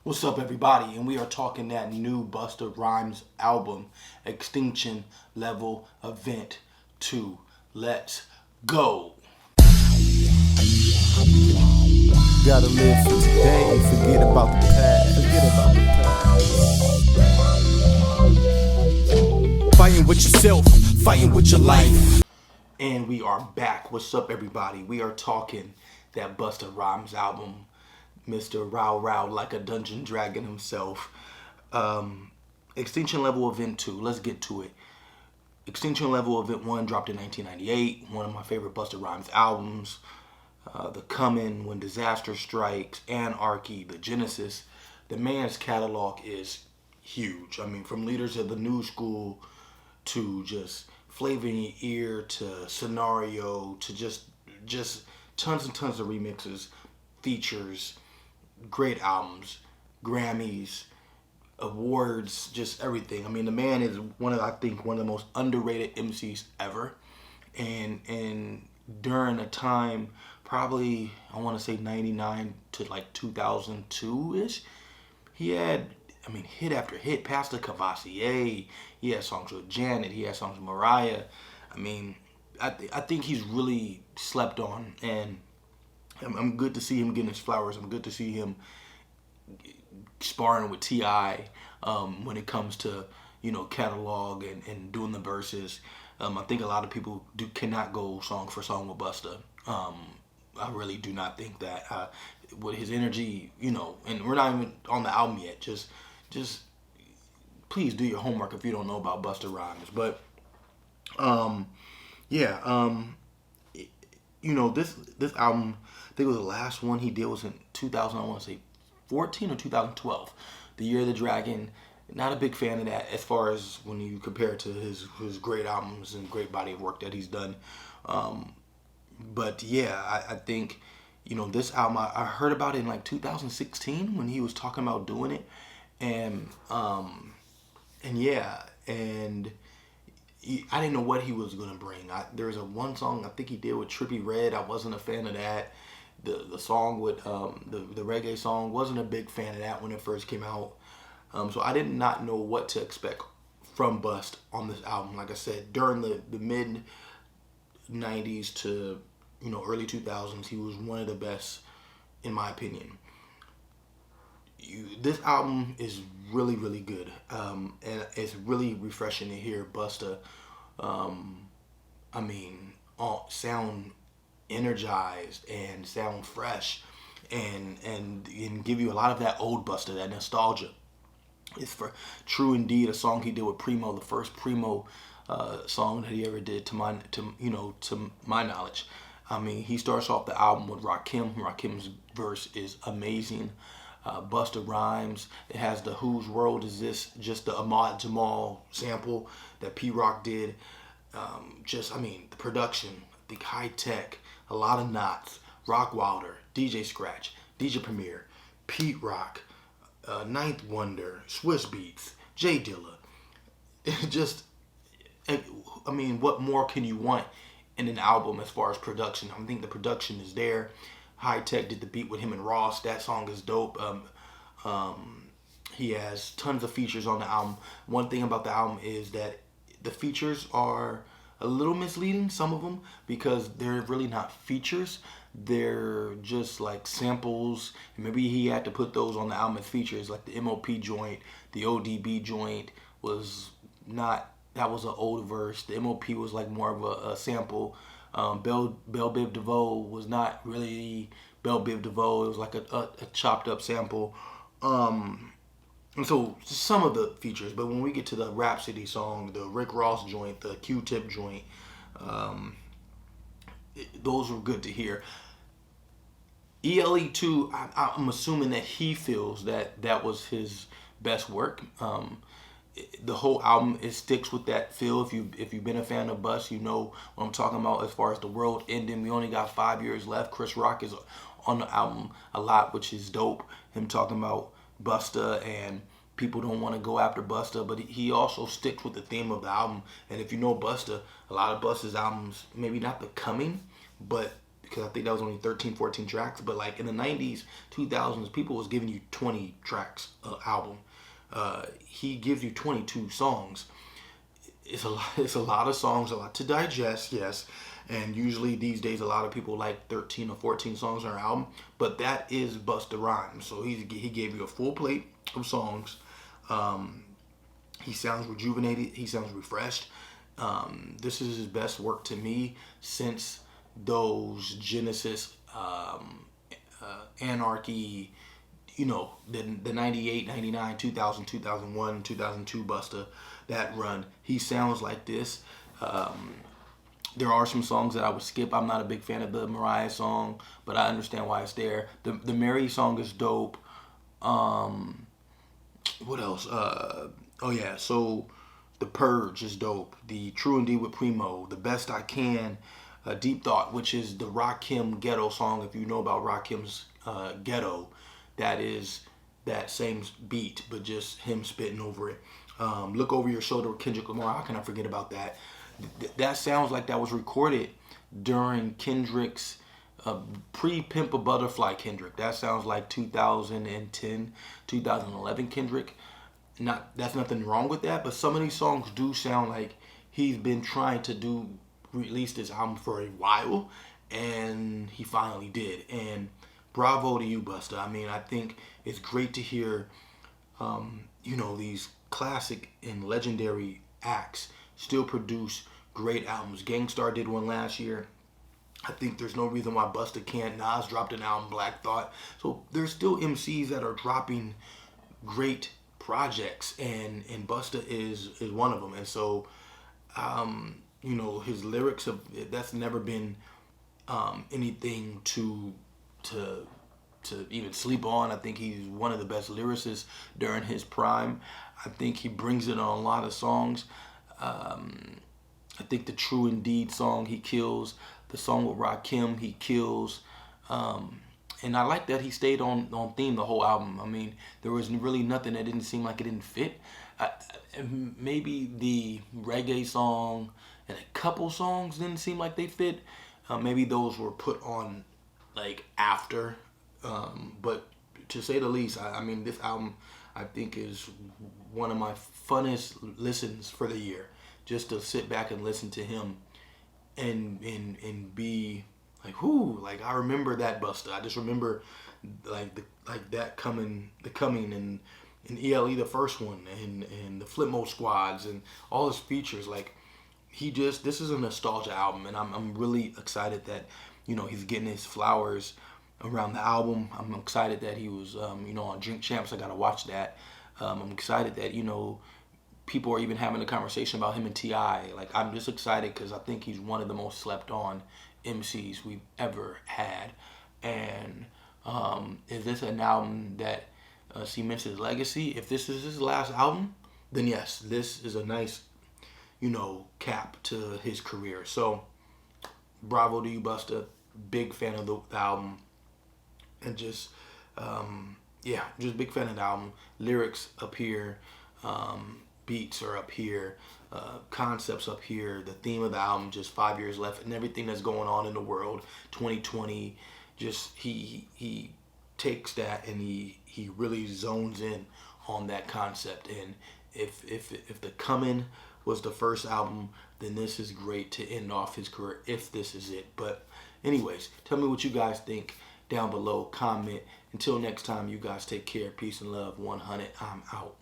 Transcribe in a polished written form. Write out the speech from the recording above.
What's up, everybody? And we are talking that new Busta Rhymes album, Extinction Level Event 2. Let's go. Gotta live for today and forget about the past. Fighting with yourself, fighting with your life. And we are back. What's up, everybody? We are talking that Busta Rhymes album, Mr. Row Row like a dungeon dragon himself. Extinction Level Event 2. Let's get to it. Extinction Level Event 1 dropped in 1998. One of my favorite Busta Rhymes albums. The Coming, When Disaster Strikes, Anarchy, The Genesis. The man's catalog is huge. I mean, from Leaders of the New School to just Flavor in Your Ear to Scenario to just tons and tons of remixes, features, great albums, Grammys, awards, just everything. I mean, the man is one of the most underrated MCs ever, and during a time probably I want to say 99 to like 2002 ish, he had hit after hit. Pastor Cavassier, he had songs with Janet, he had songs with Mariah. I think he's really slept on, and I'm good to see him getting his flowers. I'm good to see him sparring with T.I. When it comes to catalog and doing the verses. I think a lot of people cannot go song for song with Busta. I really do not think that with his energy, and we're not even on the album yet. Just please do your homework if you don't know about Busta Rhymes. But this album, I think it was the last one he did was in 2000. I want to say 14 or 2012, the Year of the Dragon. Not a big fan of that as far as when you compare it to his great albums and great body of work that he's done. But yeah, I think this album I heard about it in like 2016 when he was talking about doing it, and I didn't know what he was gonna bring. There's one song I think he did with Trippie Redd. I wasn't a fan of that. The song with the reggae song, wasn't a big fan of that when it first came out. So I did not know what to expect from Bust on this album. Like I said, during the mid 90s to early 2000s, he was one of the best in my opinion. This album is really, really good, and it's really refreshing to hear Busta sound energized and sound fresh, and give you a lot of that old Busta, that nostalgia. It's for True Indeed, a song he did with Primo, the first Primo song that he ever did to my knowledge. He starts off the album with Rakim. Rakim's verse is amazing. Busta Rhymes, it has the Whose World Is This, just the Ahmad Jamal sample that P-Rock did. The production, the high tech, a lot of knots, Rock Wilder, DJ Scratch, DJ Premier, Pete Rock, Ninth Wonder, Swiss Beats, Jay Dilla. What more can you want in an album as far as production? I think the production is there. High Tech did the beat with him and Ross. That song is dope. He has tons of features on the album. One thing about the album is that the features are a little misleading, some of them, because they're really not features. They're just like samples, and maybe he had to put those on the album as features, like the MOP joint, the ODB joint was not. That was an old verse. The MOP was like more of a sample. Bell Biv DeVoe was not really Bell Biv DeVoe. It was like a chopped up sample. And so some of the features, but when we get to the Rhapsody song, the Rick Ross joint, the Q-Tip joint, those were good to hear. E.L.E. 2, I'm assuming that he feels that was his best work. The whole album, it sticks with that feel. If you've been a fan of Bust, you know what I'm talking about as far as the world ending. We only got 5 years left. Chris Rock is on the album a lot, which is dope. Him talking about Busta and people don't want to go after Busta, but he also sticks with the theme of the album. And if you know Busta, a lot of Busta's albums, maybe not The Coming, but because I think that was only 13, 14 tracks. But like in the 90s, 2000s, people was giving you 20 tracks album. He gives you 22 songs. It's a lot. It's a lot of songs, a lot to digest. Yes, and usually these days, a lot of people like 13 or 14 songs on an album. But that is Busta Rhymes. So he gave you a full plate of songs. He sounds rejuvenated. He sounds refreshed. This is his best work to me since those Genesis, Anarchy, the 98, 99, 2000, 2001, 2002 Busta, that run. He sounds like this. There are some songs that I would skip. I'm not a big fan of the Mariah song, but I understand why it's there. The Mary song is dope. What else? Oh yeah, so The Purge is dope. The True Indeed with Primo. The Best I Can. Deep Thought, which is the Rakim Ghetto song. If you know about Rakim's Ghetto, that is that same beat, but just him spitting over it. Look Over Your Shoulder with Kendrick Lamar. How can I forget about that? That sounds like that was recorded during Kendrick's pre-Pimp a Butterfly Kendrick. That sounds like 2010, 2011 Kendrick. That's nothing wrong with that, but some of these songs do sound like he's been trying to release this album for a while, and he finally did. And bravo to you, Busta. I mean, I think it's great to hear, these classic and legendary acts still produce great albums. Gangstar did one last year. I think there's no reason why Busta can't. Nas dropped an album, Black Thought. So there's still MCs that are dropping great projects, and Busta is one of them. And so, his lyrics that's never been anything to even sleep on. I think he's one of the best lyricists during his prime. I think he brings it on a lot of songs. I think the True Indeed song he kills. The song with Rakim he kills. And I like that he stayed on theme the whole album. I mean, there was really nothing that didn't seem like it didn't fit. Maybe the reggae song and a couple songs didn't seem like they fit. Maybe those were put on like after. But to say the least, I mean, this album I think is one of my funnest listens for the year. Just to sit back and listen to him and be like, whoo, like I remember that Busta. I just remember that coming and E.L.E. the first one and the Flip Mode Squads and all his features. Like this is a nostalgia album, and I'm really excited that he's getting his flowers around the album. I'm excited that he was on Drink Champs. I gotta watch that. I'm excited that people are even having a conversation about him and T.I. Like I'm just excited because I think he's one of the most slept on MCs we've ever had. And is this an album that cements his legacy? If this is his last album, then yes, this is a nice cap to his career. So bravo to you, Busta. Big fan of the album, and just big fan of the album. Lyrics up here, beats are up here, concepts up here. The theme of the album, just 5 years left, and everything that's going on in the world. 2020, just he takes that and he really zones in on that concept. And if The Coming was the first album, then this is great to end off his career if this is it. But anyways, tell me what you guys think down below. Comment. Until next time, you guys take care. Peace and love. 100. I'm out.